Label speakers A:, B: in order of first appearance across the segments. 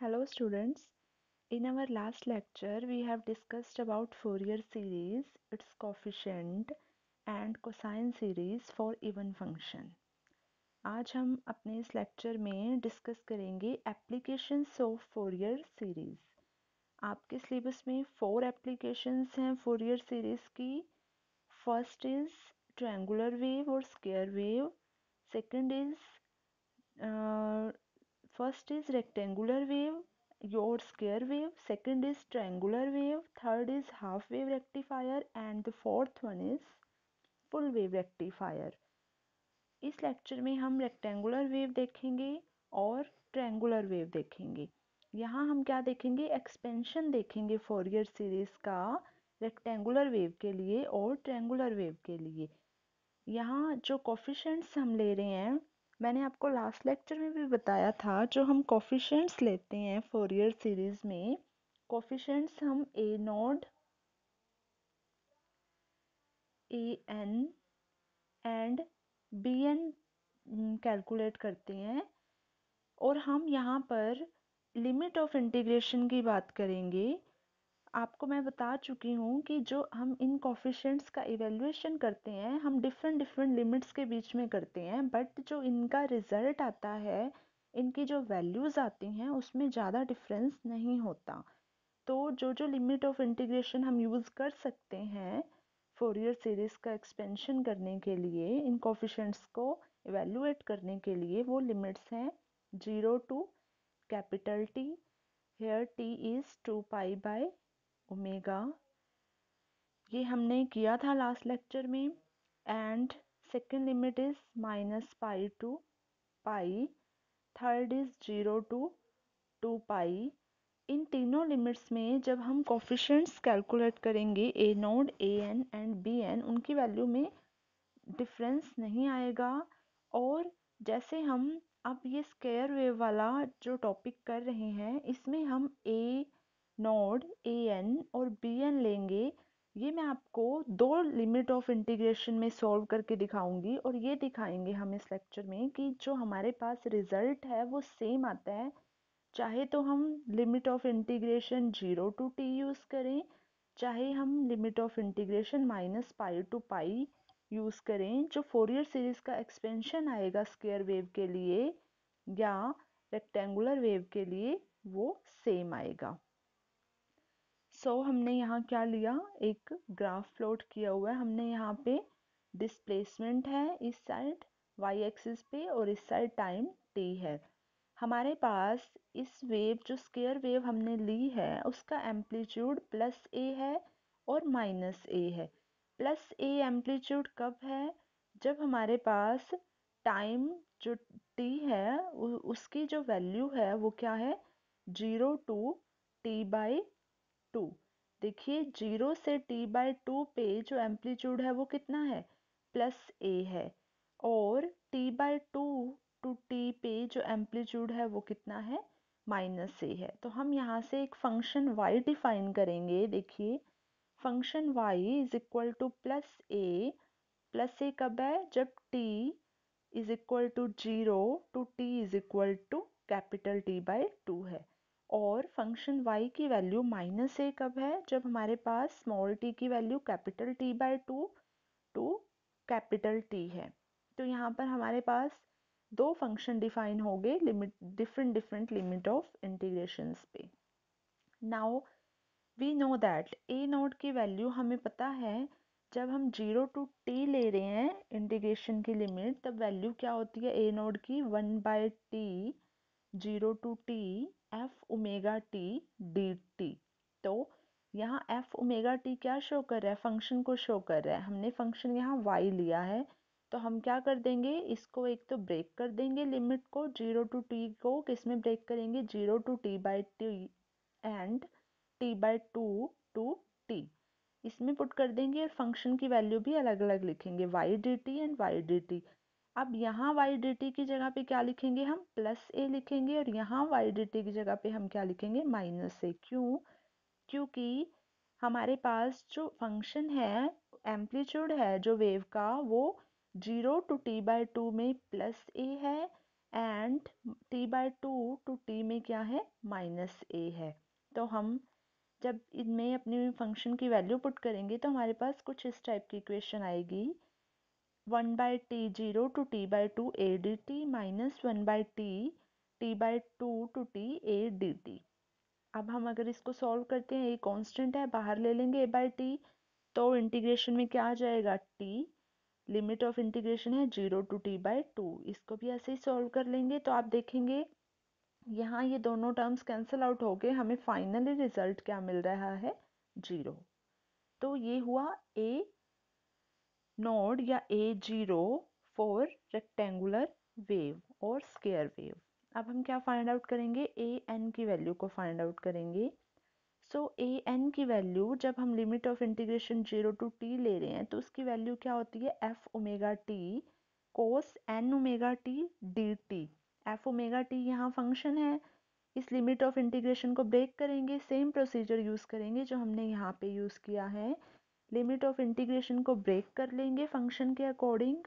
A: Hello students. In our last lecture we have discussed about Fourier series, its coefficient and cosine series for even function. आज हम अपने इस lecture में discuss करेंगे applications of Fourier series. आपके syllabus में 4 applications हैं Fourier series की। फर्स्ट इज ट्रायंगुलर वेव और square wave, second is first is rectangular wave your square wave, second is triangular wave, third is half wave rectifier and the fourth one is full wave rectifier. इस lecture में हम rectangular wave देखेंगे और triangular wave देखेंगे। यहाँ हम क्या देखेंगे, एक्सपेंशन देखेंगे फोरियर सीरीज का रेक्टेंगुलर वेव के लिए और ट्रायंगुलर वेव के लिए। यहाँ जो कोफिशिएंट्स हम ले रहे हैं, मैंने आपको लास्ट लेक्चर में भी बताया था, जो हम कोफिशिएंट्स लेते हैं फोरियर सीरीज में, कोफिशिएंट्स हम a naught, a n and b n calculate करते हैं। और हम यहाँ पर लिमिट ऑफ इंटीग्रेशन की बात करेंगे। आपको मैं बता चुकी हूँ कि जो हम इन कोफिशिएंट्स का इवैल्यूएशन करते हैं, हम डिफरेंट डिफरेंट लिमिट्स के बीच में करते हैं, बट जो इनका रिजल्ट आता है, इनकी जो वैल्यूज़ आती हैं, उसमें ज़्यादा डिफरेंस नहीं होता। तो जो जो लिमिट ऑफ इंटीग्रेशन हम यूज़ कर सकते हैं फोरियर सीरीज का एक्सपेंशन करने के लिए, इन कोफिशिएंट्स को इवैल्यूएट करने के लिए, वो लिमिट्स हैं 0 to capital T, here T is 2 pi by omega, ये हमने किया था लास्ट लेक्चर में। And second limit is minus pi to pi, third is 0 to 2 pi. इन तीनों लिमिट्स में जब हम कोफिशिएंट्स कैलकुलेट करेंगे a naught, a n and b n, उनकी वैल्यू में डिफरेंस नहीं आएगा। और जैसे हम अब ये स्क्वायर वेव वाला जो टॉपिक कर रहे हैं, इसमें हम ए नोड, ए एन और बी एन लेंगे। ये मैं आपको दो लिमिट ऑफ इंटीग्रेशन में सॉल्व करके दिखाऊंगी, और ये दिखाएंगे हम इस लेक्चर में कि जो हमारे पास रिजल्ट है वो सेम आता है, चाहे तो हम limit of integration 0 to t use करें, चाहे हम limit of integration minus pi to pi use करें। जो फोरियर सीरीज का एक्सपेंशन आएगा स्क्वायर वेव के लिए या रेक्टेंगुलर वेव के लिए, वो सेम आएगा। हमने यहाँ क्या लिया, एक ग्राफ प्लॉट किया हुआ है। हमने यहाँ पे डिस्प्लेसमेंट है इस साइड वाई एक्सिस पे, और इस साइड टाइम t है। हमारे पास इस वेव, जो स्क्वायर वेव हमने ली है, उसका एम्पलीट्यूड प्लस a है और माइनस a है। प्लस a एम्पलीट्यूड कब है, जब हमारे पास टाइम जो t है उसकी जो वैल्यू है वो क्या है, 0 टू t बाई 2। देखिए 0 से t/2 पे जो एम्पलीट्यूड है वो कितना है, प्लस a है, और t/2 टू t पे जो एम्पलीट्यूड है वो कितना है, माइनस a है। तो हम यहाँ से एक फंक्शन y डिफाइन करेंगे। देखिए function y is equal to plus a कब है, जब t is equal to 0 to t is equal to capital T/2 है। और फंक्शन y की वैल्यू माइनस a कब है, जब हमारे पास स्मॉल t की value capital T/2 to capital T है। तो यहाँ पर हमारे पास दो फंक्शन डिफाइन हो गए limit, different different limit of integrations पे। Now we know that a naught की वैल्यू हमें पता है, जब हम 0 टू t ले रहे हैं इंटीग्रेशन की लिमिट, तब वैल्यू क्या होती है ए नोट की, 1/t 0 to t f omega t dt। तो यहाँ f ओमेगा t क्या शो कर रहा है, फंक्शन को शो कर रहा है। हमने फंक्शन यहाँ y लिया है, तो हम क्या कर देंगे, इसको एक तो ब्रेक कर देंगे, लिमिट को 0 टू t को किस में ब्रेक करेंगे, 0 to t/t and t/2 to t, इसमें पुट कर देंगे, और फंक्शन की वैल्यू भी अलग अलग लिखेंगे, y dt and y dt। अब यहाँ y dt की जगह पे क्या लिखेंगे, हम प्लस a लिखेंगे, और यहाँ y dt की जगह पे हम क्या लिखेंगे, माइनस a। क्यों, क्योंकि हमारे पास जो फंक्शन है, एम्पलीट्यूड है जो वेव का, वो 0 टू t/2 में प्लस a है, एंड t/2 टू t में क्या है, -a है। तो हम जब इनमें अपने फंक्शन की वैल्यू पुट करेंगे तो हमारे पास कुछ इस टाइप की इक्वेशन आएगी, 1/t0 to t/2 a dt minus 1/t t/2 to t a dt। अब हम अगर इसको सॉल्व करते हैं, ये कांस्टेंट है, बाहर ले लेंगे a/t, तो इंटीग्रेशन में क्या आ जाएगा, t, लिमिट ऑफ इंटीग्रेशन है 0 टू t/2। इसको भी ऐसे ही सॉल्व कर लेंगे तो आप देखेंगे यहाँ ये दोनों टर्म्स कैंसिल आउट हो गए, हमें फाइनली रिजल्ट क्या मिल रहा है, 0। तो ये हुआ ए नोड या A0 फॉर रेक्टेंगुलर वेव और स्क्वायर वेव। अब हम क्या फाइंड आउट करेंगे, ए एन की वैल्यू को फाइंड आउट करेंगे। सो ए एन की वैल्यू जब हम limit of integration 0 to t ले रहे हैं तो उसकी वैल्यू क्या होती है, f omega t cos n omega t d t. F omega t यहाँ फंक्शन है, इस लिमिट ऑफ इंटीग्रेशन को ब्रेक करेंगे, सेम प्रोसीजर यूज़ करेंगे जो हमने यहाँ पे यूज़ किया है। लिमिट ऑफ इंटीग्रेशन को ब्रेक कर लेंगे फंक्शन के according,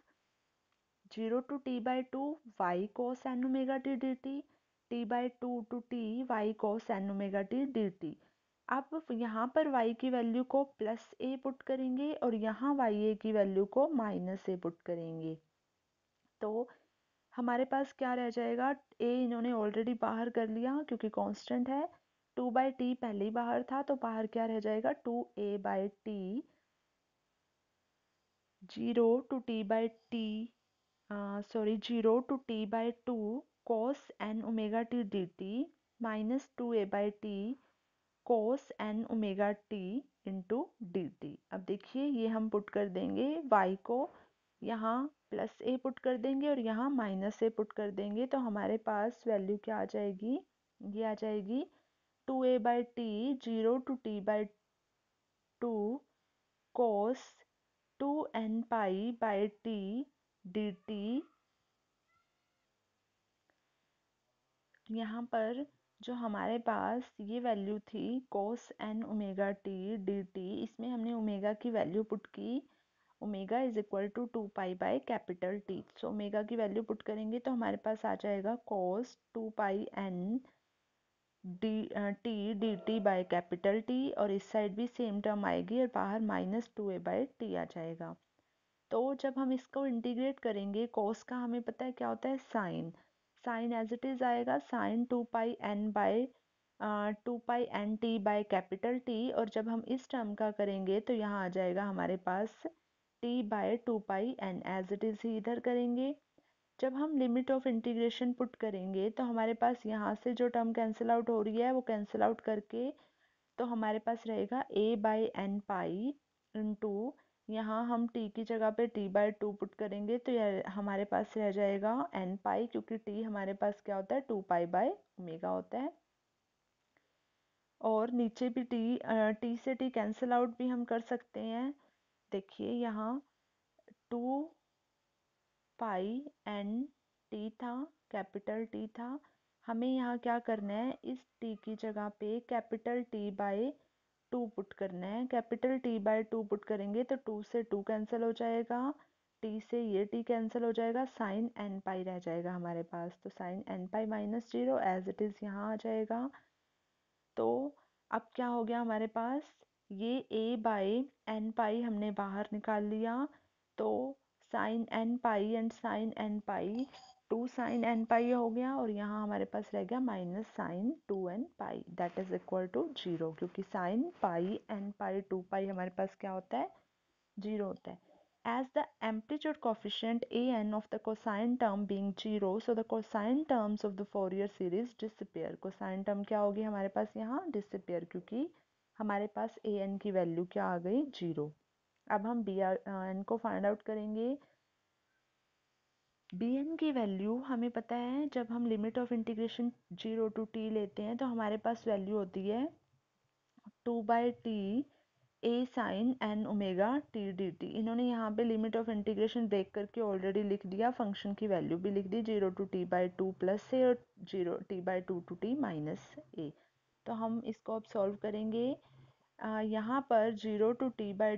A: 0 to t/2 y cos n omega t dt, t/2 to t y cos n omega t dt। अब यहाँ पर y की वैल्यू को प्लस a पुट करेंगे और यहाँ ya की वैल्यू को माइनस a पुट करेंगे, तो हमारे पास क्या रह जाएगा, a इन्होंने ऑलरेडी बाहर कर लिया क्योंकि कांस्टेंट है, 2/t पहले ही बाहर था तो बाहर क्या रह जाएगा, 2a/t 0 to t/t 0 to t/2 cos n omega t dt minus 2a/t cos n omega t into dt। अब देखिए ये हम पुट कर देंगे, y को यहाँ प्लस a पुट कर देंगे और यहाँ माइनस a पुट कर देंगे, तो हमारे पास वैल्यू क्या आ जाएगी, ये आ जाएगी 2a/t 0 to t/2 cos 2n pi t dt। यहाँ पर जो हमारे पास ये वैल्यू थी cos n omega t dt, इसमें हमने ओमेगा की वैल्यू पुट की, omega is equal to 2 pi/T। So omega की वैल्यू पुट करेंगे तो हमारे पास आ जाएगा cos 2 πn t dt by T, और इस साइड भी सेम टर्म आएगी और बाहर -2a/t आ जाएगा। तो जब हम इसको इंटीग्रेट करेंगे, cos का हमें पता है क्या होता है, sine, sine as it is आएगा sine 2 πn/2 πn t by T, और जब हम इस टर्म का करेंगे तो यहाँ आ जाएगा हमारे पास t/2 πn, as it is ही इधर करेंगे। जब हम लिमिट ऑफ इंटीग्रेशन पुट करेंगे तो हमारे पास यहाँ से जो टर्म कैंसिल आउट हो रही है वो कैंसिल आउट करके, तो हमारे पास रहेगा a/n पाई इंटू, यहाँ हम t की जगह पे t/2 पुट करेंगे तो यह हमारे पास रह जाएगा n पाई, क्योंकि t हमारे पास क्या होता है 2 π/ओमेगा होता है, और नीचे भी t से t कैंसिल आउट भी हम कर सकते हैं। देखिए यहाँ 2 πn t था, कैपिटल T था, हमें यहाँ क्या करना है, इस t की जगह पे कैपिटल T/2 पुट करना है। कैपिटल T/2 पुट करेंगे तो 2 से 2 कैंसिल हो जाएगा, t से ये t कैंसिल हो जाएगा, साइन n पाई रह जाएगा हमारे पास, तो sine n pi -0 as it is यहाँ आ जाएगा। तो अब क्या हो गया हमारे पास, ये a/n पाई हमने बाहर निकाल लिया, तो sine n pi and sine n pi 2 sine n pi हो गया, और यहाँ हमारे पास रह गया minus sine 2n pi, that is equal to 0, क्योंकि साइन पाई n पाई 2 पाई हमारे पास क्या होता है, 0 होता है। As the amplitude coefficient an of the cosine term being 0, so the cosine terms of the Fourier series disappear। cosine term क्या होगी हमारे पास यहाँ, disappear, क्योंकि हमारे पास an की वैल्यू क्या आ गई, 0। अब हम bn को फाइंड आउट करेंगे। bn की वैल्यू हमें पता है, जब हम limit of integration 0 to t लेते हैं तो हमारे पास वैल्यू होती है 2/t a sine n omega t dt। इन्होंने यहाँ पे लिमिट ऑफ इंटीग्रेशन ब्रेक करके ऑलरेडी लिख दिया, फंक्शन की वैल्यू भी लिख दी, 0 टू t/2 प्लस a और 0 t/2 to t minus a। तो हम इसको अब सॉल्व करेंगे। यहाँ पर 0 टू t बाई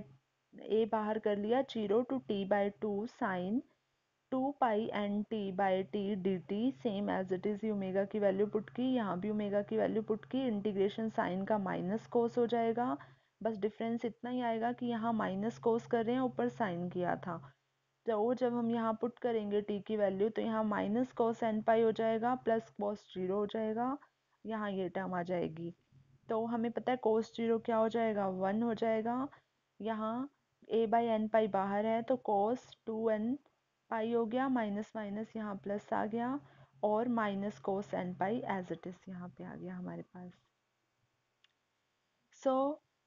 A: a बाहर कर लिया, 0 to t/2 sine two pi n t by t d t same as it is omega की वैल्यू पुट की, यहाँ भी ओमेगा की वैल्यू पुट की, इंटीग्रेशन साइन का माइनस कोस हो जाएगा। बस डिफरेंस इतना ही आएगा कि यहाँ माइनस कोस कर रहे हैं, ऊपर साइन किया था। तो जब हम यहाँ पुट करेंगे टी की वैल्यू तो यहाँ माइनस कोस एन पाई हो जाएगा, प्लस कोस जीरो हो जाएगा, यहाँ ये टर्म आ जाएगी। तो हमें पता है कोस जीरो क्या हो जाएगा, 1 हो जाएगा। यहाँ a बाई एन पाई बाहर है तो कोस 2n पाई हो गया, माइनस माइनस यहाँ प्लस आ गया, और minus cos n pi as it is यहाँ पे आ गया हमारे पास।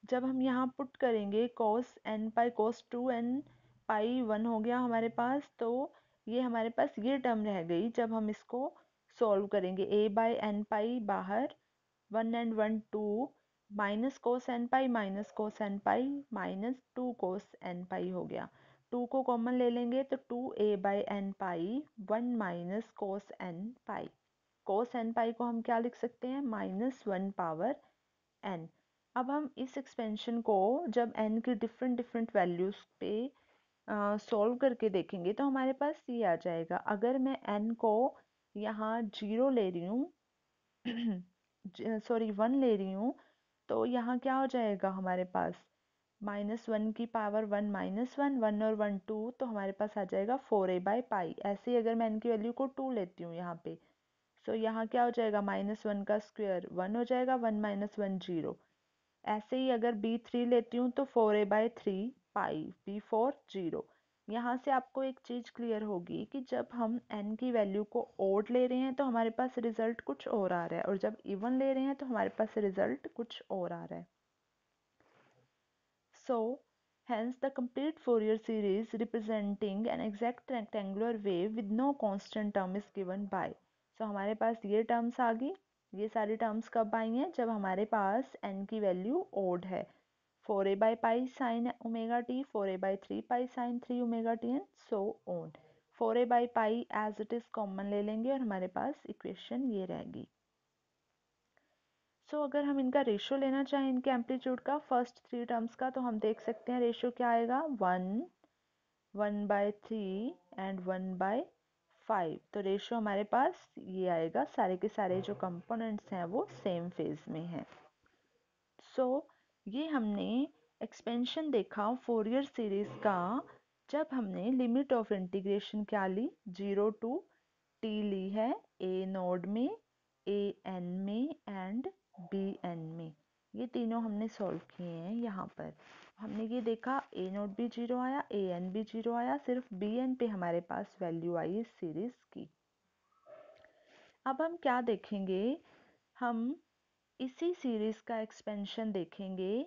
A: जब हम यहाँ पुट करेंगे कोस एन पाई कोस 2n पाई 1 हो गया हमारे पास, तो ये हमारे पास ये टर्म रह गई। जब हम इसको सॉल्व करेंगे a बाई एन पाई बाहर 1 and 1 2, minus cos n pi minus 2 cos n pi हो गया। 2 को कॉमन ले लेंगे तो 2a by n pi 1 minus cos n pi. Cos n pi को हम क्या लिख सकते हैं, -1 पावर n। अब हम इस एक्सपेंशन को जब n की डिफरेंट डिफरेंट वैल्यूज पे सॉल्व करके देखेंगे तो हमारे पास ये आ जाएगा। अगर मैं n को यहाँ 0 ले रही हूँ सॉरी 1 ले रही हूँ, तो यहाँ क्या हो जाएगा हमारे पास, -1 की पावर 1 -1, 1 और 1 2, तो हमारे पास आ जाएगा 4a बाई पाई। ऐसे ही अगर मैं n की वैल्यू को 2 लेती हूँ यहाँ पे, तो यहाँ क्या हो जाएगा, -1 का स्क्वायर 1 हो जाएगा, 1 -1 0। ऐसे ही अगर b3 लेती हूँ तो 4a बाई 3 पाई, b4 0। यहाँ से आपको एक चीज़ क्लियर होगी कि जब हम n की वैल्यू को ओड ले रहे हैं तो हमारे पास रिजल्ट कुछ और आ रहा है, और जब इवन ले रहे हैं तो हमारे पास रिजल्ट कुछ और आ रहा है। So, hence the complete Fourier series representing an exact rectangular wave with no constant term is given by। So, हमारे पास ये टर्म्स आ गई। ये सारी टर्म्स कब आई हैं, जब हमारे पास n की वैल्यू ओड है। 4a by pi sine omega t, 4a by 3 pi sine 3 omega t and so on. 4a by pi as it is common ले लेंगे और हमारे पास इक्वेशन ये रहेगी। अगर हम इनका रेशियो लेना चाहें इनके एम्पलीट्यूड का फर्स्ट 3 टर्म्स का, तो हम देख सकते हैं रेशियो क्या आएगा, 1 1/3 एंड 1/5। तो रेशियो हमारे पास ये आएगा, सारे के सारे जो कंपोनेंट्स हैं वो सेम फेज में हैं। ये हमने एक्सपेंशन देखा फोरियर सीरीज का, जब हमने लिमिट ऑफ इंटीग्रेशन क्या ली, 0 टू t ली है, a नोड में, a n में एंड b n में। ये तीनों हमने सॉल्व किए हैं। यहाँ पर हमने ये देखा a नोड भी 0 आया, a n भी 0 आया, सिर्फ b n पे हमारे पास वैल्यू आई इस सीरीज की। अब हम क्या देखेंगे, हम इसी सीरीज का एक्सपेंशन देखेंगे,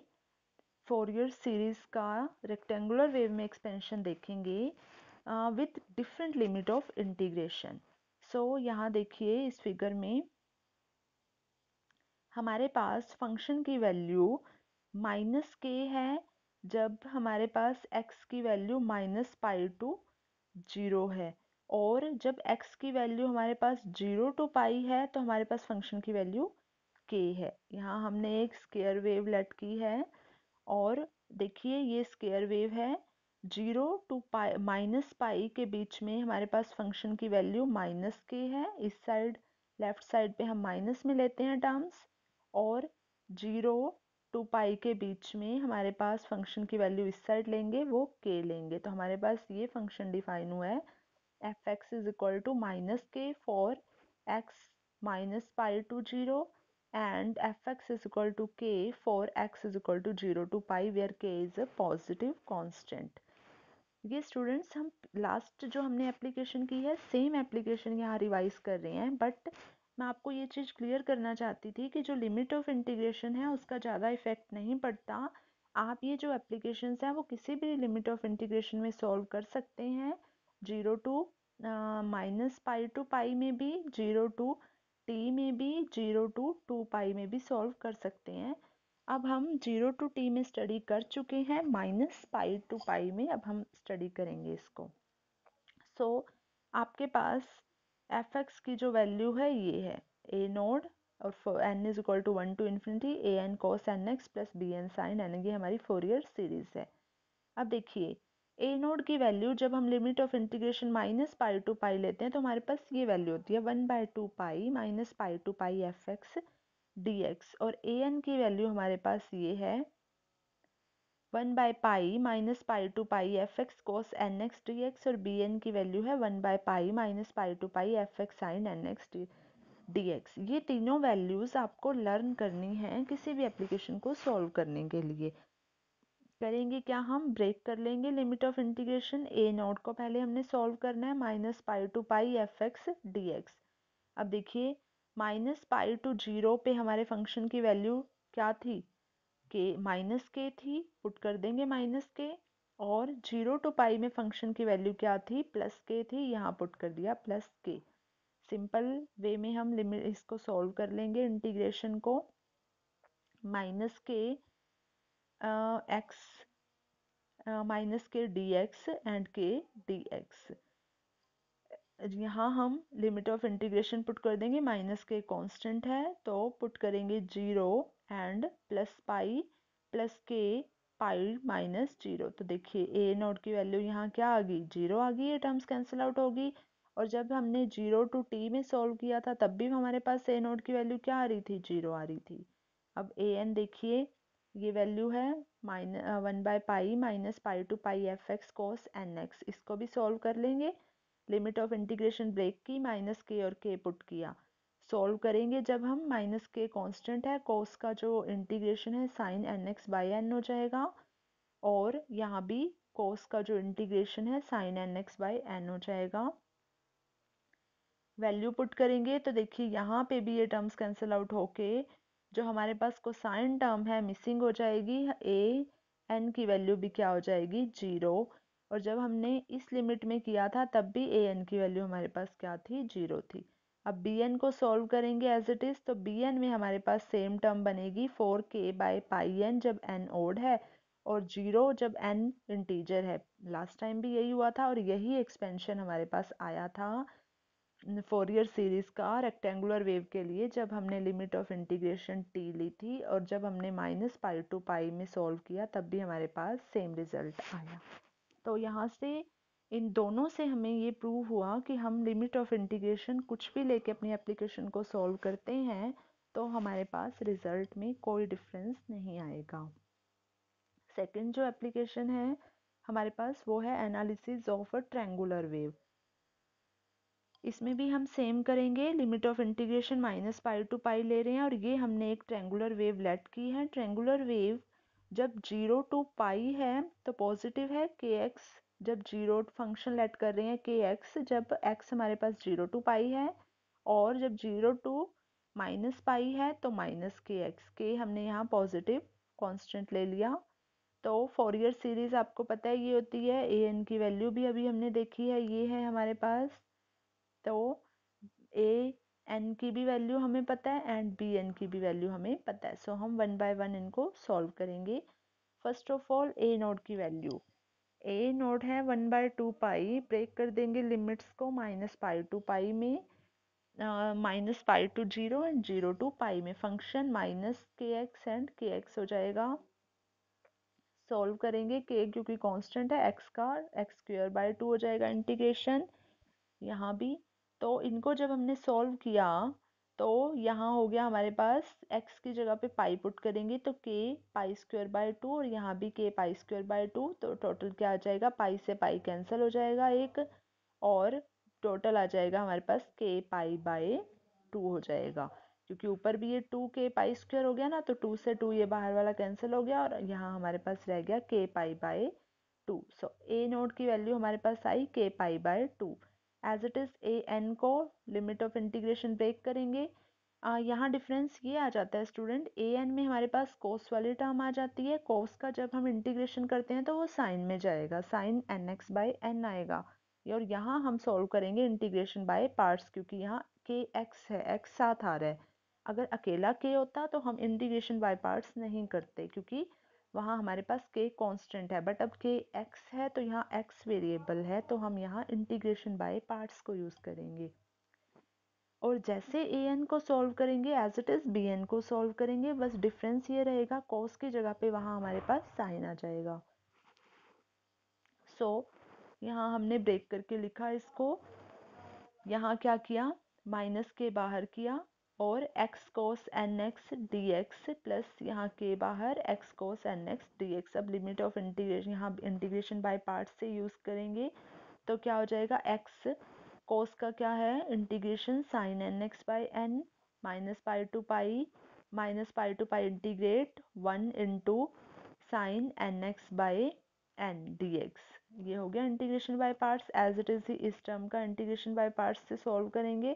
A: फोरियर सीरीज का रेक्टेंगुलर वेव में एक्सपेंशन देखेंगे with different limit of integration. यहाँ देखिए इस फिगर में हमारे पास फंक्शन की वैल्यू -k है, जब हमारे पास x की वैल्यू -पाई टू 0 है, और जब x की वैल्यू हमारे पास 0 टू पाई है तो हमारे पास फंक्शन की वैल्यू k है। यहाँ हमने एक स्केयर वेव लेट की है, और देखिए ये स्केयर वेव है, 0 टू पाई -पाई के बीच में हमारे पास फंक्शन की वैल्यू -k है। इस साइड लेफ्ट साइड पे हम माइनस में लेते हैं टर्म्स, और 0 टू पाई के बीच में हमारे पास फंक्शन की वैल्यू इस साइड लेंगे, वो k लेंगे। तो हमारे पास ये फंक्शन डिफाइन हुआ है, fx is equal to -k for x -pi to 0 and fx is equal to k for x is equal to 0 to pi where k is a positive constant। ये students हम last जो हमने application की है same application यहाँ revise कर रहे हैं, बट मैं आपको ये चीज़ क्लियर करना चाहती थी कि जो लिमिट ऑफ इंटीग्रेशन है उसका ज़्यादा इफेक्ट नहीं पड़ता। आप ये जो एप्लीकेशंस हैं वो किसी भी लिमिट ऑफ इंटीग्रेशन में सॉल्व कर सकते हैं, 0 टू -पाई टू पाई में भी, 0 टू टी में भी, 0 टू 2 पाई में भी सॉल्व कर सकते हैं। अब हम 0 टू टी में स्टडी कर चुके हैं, -पाई टू पाई में अब हम स्टडी करेंगे इसको। आपके पास fx की जो वैल्यू है ये है a नोड, और n is equal to 1 to infinity an cos nx plus bn sin n, ये हमारी फोरियर सीरीज है। अब देखिए ए नोड की वैल्यू जब हम limit of integration minus pi to pi लेते हैं तो हमारे पास ये वैल्यू होती है 1/2 pi minus pi to pi f x d x. और ए एन की वैल्यू हमारे पास ये है 1/पाई minus pi to pi f x cos n x d x. और बी एन की वैल्यू है 1/पाई minus pi to pi f x sine n x d x. ये तीनों वैल्यूज़ आपको लर्न करनी है किसी भी एप्लीकेशन को सॉल्व करने के लिए। करेंगे क्या, हम ब्रेक कर लेंगे limit of integration. A naught को पहले हमने सॉल्व करना है minus pi to pi f x d x. अब देखिए माइनस पाई टू जीरो पे हमारे फंक्शन की वैल्यू क्या थी, के माइनस के थी, पुट कर देंगे माइनस के। और जीरो टू पाई में फंक्शन की वैल्यू क्या थी, प्लस के थी, यहाँ पुट कर दिया प्लस के। सिंपल वे में हम लिमिट इसको सॉल्व कर लेंगे इंटीग्रेशन को। माइनस के एक्स माइनस के डी एक्स एंड के डी एक्स। यहाँ हम लिमिट ऑफ इंटीग्रेशन पुट कर देंगे, माइनस के कांस्टेंट है तो पुट करेंगे zero and plus pi plus के पाई माइनस जीरो। तो देखिए ए नॉट की वैल्यू यहाँ क्या आ गई, जीरो आ गई, ये टर्म्स कैंसिल आउट होगी। और जब हमने जीरो टू टी में सॉल्व किया था तब भी हमारे पास ए नॉट की वैल्यू क्या आ रही थी, जीरो आ रही थी। अब ए एन देखिए ये वैल्यू है 1/पाई minus pi to pi f x cos n x. इसको भी सॉल्व कर लेंगे। लिमिट ऑफ इंटीग्रेशन ब्रेक की, माइनस के और के पुट किया, सॉल्व करेंगे जब हम माइनस के कांस्टेंट है, कोस का जो इंटीग्रेशन है sine n x by n हो जाएगा। और यहाँ भी कोस का जो इंटीग्रेशन है sine n x by n हो जाएगा। वैल्यू पुट करेंगे तो देखिए यहाँ पे भी ये टर्म्स कैंसिल आउट होके जो हमारे पास कोसाइन टर्म है मिसिंग हो जाएगी, ए एन की वैल्यू भी क्या हो जाएगी, जीरो। और जब हमने इस लिमिट में किया था तब भी ए एन की वैल्यू हमारे पास क्या थी, जीरो थी। अब बी एन को सॉल्व करेंगे एज इट इज़, तो बी एन में हमारे पास सेम टर्म बनेगी 4k/पाई एन जब एन ओड है और जीरो जब एन इंटीजर है। लास्ट टाइम भी यही हुआ था और यही एक्सपेंशन हमारे पास आया था फोरियर सीरीज का रेक्टेंगुलर वेव के लिए जब हमने लिमिट ऑफ इंटीग्रेशन टी ली थी। और जब हमने माइनस पाई टू पाई में सॉल्व किया तब भी हमारे पास सेम रिजल्ट आया। तो यहाँ से इन दोनों से हमें ये प्रूव हुआ कि हम लिमिट ऑफ इंटीग्रेशन कुछ भी लेके अपनी एप्लीकेशन को सॉल्व करते हैं तो हमारे पास रिजल्ट में कोई डिफरेंस नहीं आएगा। सेकंड जो एप्लीकेशन है हमारे पास वो है analysis of a triangular wave. इसमें भी हम सेम करेंगे, limit of integration minus pi to pi ले रहे हैं और ये हमने एक ट्रायंगुलर वेव लेट की है। ट्रायंगुलर वेव जब जीरो टू पाई है तो पॉजिटिव है के एक्स, जब जीरो फंक्शन लेट कर रहे हैं के एक्स जब एक्स हमारे पास जीरो टू पाई है। और जब जीरो टू माइनस पाई है तो माइनस के एक्स, के हमने यहाँ पॉजिटिव कांस्टेंट ले लिया। तो फोरियर सीरीज आपको पता है ये होती है, ए एन की वैल्यू भी अभी हमने देखी है, ये है हमारे पास। तो ए एन की भी वैल्यू हमें पता है एंड बी एन की भी वैल्यू हमें पता है। सो हम 1/1 इनको सॉल्व करेंगे। First of all A node की वैल्यू, ए नोड है 1/2 पाई, ब्रेक कर देंगे लिमिट्स को माइनस पाई टू पाई में, minus pi to zero and zero to pi में function minus k x and k x हो जाएगा। सॉल्व करेंगे के क्योंकि कांस्टेंट है एक्स का, x²/2 हो जाएगा इंटीग्रेशन यहाँ भी। तो इनको जब हमने सॉल्व किया तो यहाँ हो गया हमारे पास x की जगह पे पाई पुट करेंगे तो k π²/2 और यहाँ भी k π²/2। तो टोटल क्या आ जाएगा, पाई से पाई कैंसिल हो जाएगा एक और टोटल आ जाएगा हमारे पास k π/2 हो जाएगा। क्योंकि ऊपर भी ये 2k π² हो गया ना तो 2 से 2 ये बाहर वाला कैंसिल हो गया और यहाँ हमारे पास रह गया k π/2। सो ए नोट की वैल्यू हमारे पास आई k π/2। As it is a n को लिमिट ऑफ इंटीग्रेशन ब्रेक करेंगे। यहाँ डिफरेंस ये आ जाता है स्टूडेंट, ए एन में हमारे पास कोस वाली टर्म आ जाती है, कोस का जब हम इंटीग्रेशन करते हैं तो वो साइन में जाएगा, sine n x by n आएगा। और यहाँ हम सॉल्व करेंगे इंटीग्रेशन बाय पार्ट्स क्योंकि यहाँ के एक्स है, एक्स साथ आ रहा है। अगर अकेला के होता तो हम इंटीग्रेशन बाय पार्ट्स नहीं करते क्योंकि वहाँ हमारे पास के कांस्टेंट है, बट अब के एक्स है तो यहाँ एक्स वेरिएबल है तो हम यहाँ इंटीग्रेशन बाय पार्ट्स को यूज़ करेंगे। और जैसे ए एन को सॉल्व करेंगे as it is b n को सॉल्व करेंगे, बस डिफरेंस ये रहेगा कॉस की जगह पे वहाँ हमारे पास साइन आ जाएगा। सो यहाँ हमने ब्रेक करके लिखा इसको, यहाँ क्या किया, माइनस के बाहर किया और x cos nx dx plus यहाँ के बाहर x cos nx dx। अब लिमिट ऑफ इंटीग्रेशन, यहाँ इंटीग्रेशन बाय पार्ट्स से यूज़ करेंगे तो क्या हो जाएगा, x cos का क्या है integration sin nx by n minus pi to pi integrate 1 into sine nx by n dx। ये हो गया integration by parts. As it is ही इस टर्म का इंटीग्रेशन बाय पार्ट्स से सॉल्व करेंगे।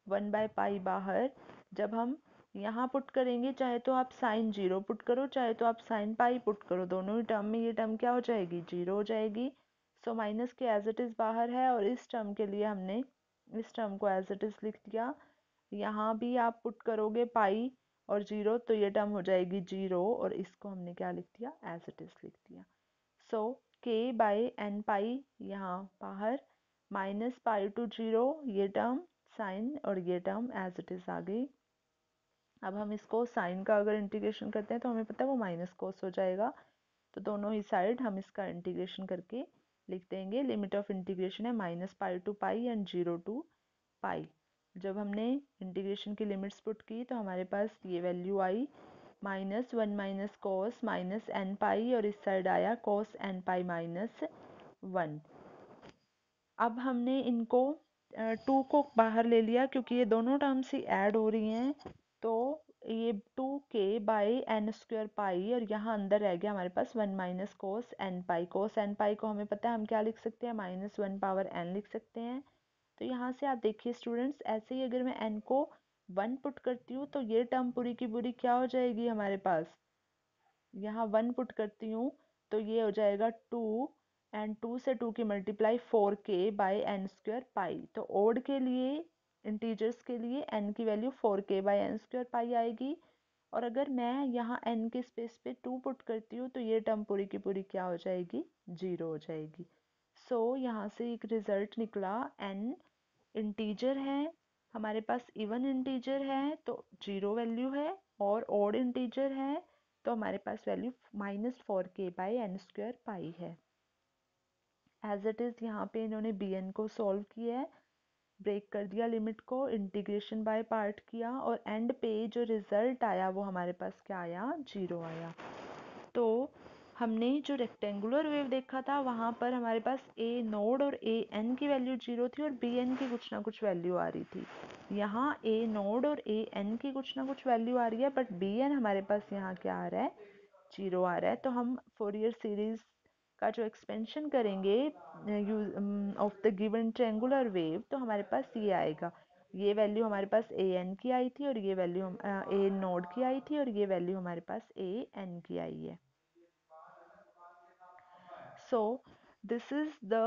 A: 1/पाई बाहर, जब हम यहाँ पुट करेंगे, चाहे तो आप साइन 0 पुट करो, चाहे तो आप साइन पाई पुट करो, दोनों ही टर्म में ये टर्म क्या हो जाएगी, 0 हो जाएगी। सो माइनस के एज इट इज बाहर है और इस टर्म के लिए हमने इस टर्म को एज इट इज लिख दिया। यहाँ भी आप पुट करोगे पाई और 0 तो ये टर्म हो जाएगी 0 और इसको हमने क्या लिख दिया, एज इट इज लिख दिया। सो k बाई एन पाई यहाँ बाहर, माइनस पाई टू 0 ये टर्म साइन और ये टर्म एज इट इज आ गई। अब हम इसको साइन का अगर इंटीग्रेशन करते हैं तो हमें पता है वो माइनस कोस हो जाएगा, तो दोनों ही साइड हम इसका इंटीग्रेशन करके लिख देंगे। लिमिट ऑफ इंटीग्रेशन है minus pi to pi and 0 to pi. जब हमने इंटीग्रेशन की लिमिट्स पुट की तो हमारे पास ये वैल्यू आई -1 माइनस कोस माइनस एन पाई और इस साइड आया कोस एन पाई माइनस 1। अब हमने इनको 2 को बाहर ले लिया क्योंकि ये दोनों टर्म्स ही ऐड हो रही हैं, तो ये 2k बाई एन स्क्वायर पाई और यहाँ अंदर रह गया हमारे पास 1 minus cos n pi. Cos n pi को हमें पता है हम क्या लिख सकते हैं, -1 पावर n लिख सकते हैं। तो यहाँ से आप देखिए स्टूडेंट्स, ऐसे ही अगर मैं n को 1 पुट करती हूँ तो ये टर्म पूरी की पूरी क्या हो जाएगी हमारे पास, यहाँ 1 पुट करती हूँ तो ये हो जाएगा 2 एंड 2 से 2 की multiply 4k by n square pi. तो ओड के लिए, इंटीजर्स के लिए n की वैल्यू 4k by n square pi आएगी। और अगर मैं यहाँ n के स्पेस पे 2 पुट करती हूँ तो ये टर्म पूरी की पूरी क्या हो जाएगी, 0 हो जाएगी। सो यहाँ से एक रिजल्ट निकला, n इंटीजर है हमारे पास, इवन इंटीजर है तो 0 वैल्यू है, और ऑड इंटीजर है तो हमारे पास value -4k by n square pi है। एज इट इज़ यहाँ पे इन्होंने bn को सॉल्व किया है, ब्रेक कर दिया लिमिट को, इंटीग्रेशन बाय पार्ट किया और एंड पे जो रिजल्ट आया वो हमारे पास क्या आया, 0 आया। तो हमने जो रेक्टेंगुलर वेव देखा था वहाँ पर हमारे पास ए नोड और ए एन की वैल्यू 0 थी और बी एन की कुछ ना कुछ वैल्यू आ रही थी। यहाँ ए नोड और ए एन की कुछ ना कुछ वैल्यू आ रही है, बट बी एन हमारे पास यहाँ क्या आ रहा है, 0 आ रहा है। तो हम फोरियर सीरीज का जो एक्सपेंशन करेंगे of the given triangular wave, तो हमारे पास ये आएगा, ये वैल्यू हमारे पास ए एन की आई थी और ये वैल्यू ए नोड की आई थी और ये वैल्यू हमारे पास ए एन की आई है। So this is the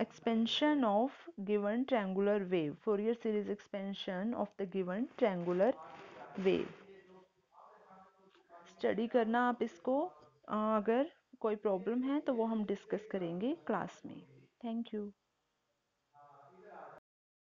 A: expansion of given triangular wave, Fourier series expansion of the given triangular wave. Study करना आप इसको, अगर कोई प्रॉब्लम है तो वो हम डिस्कस करेंगे क्लास में। Thank you.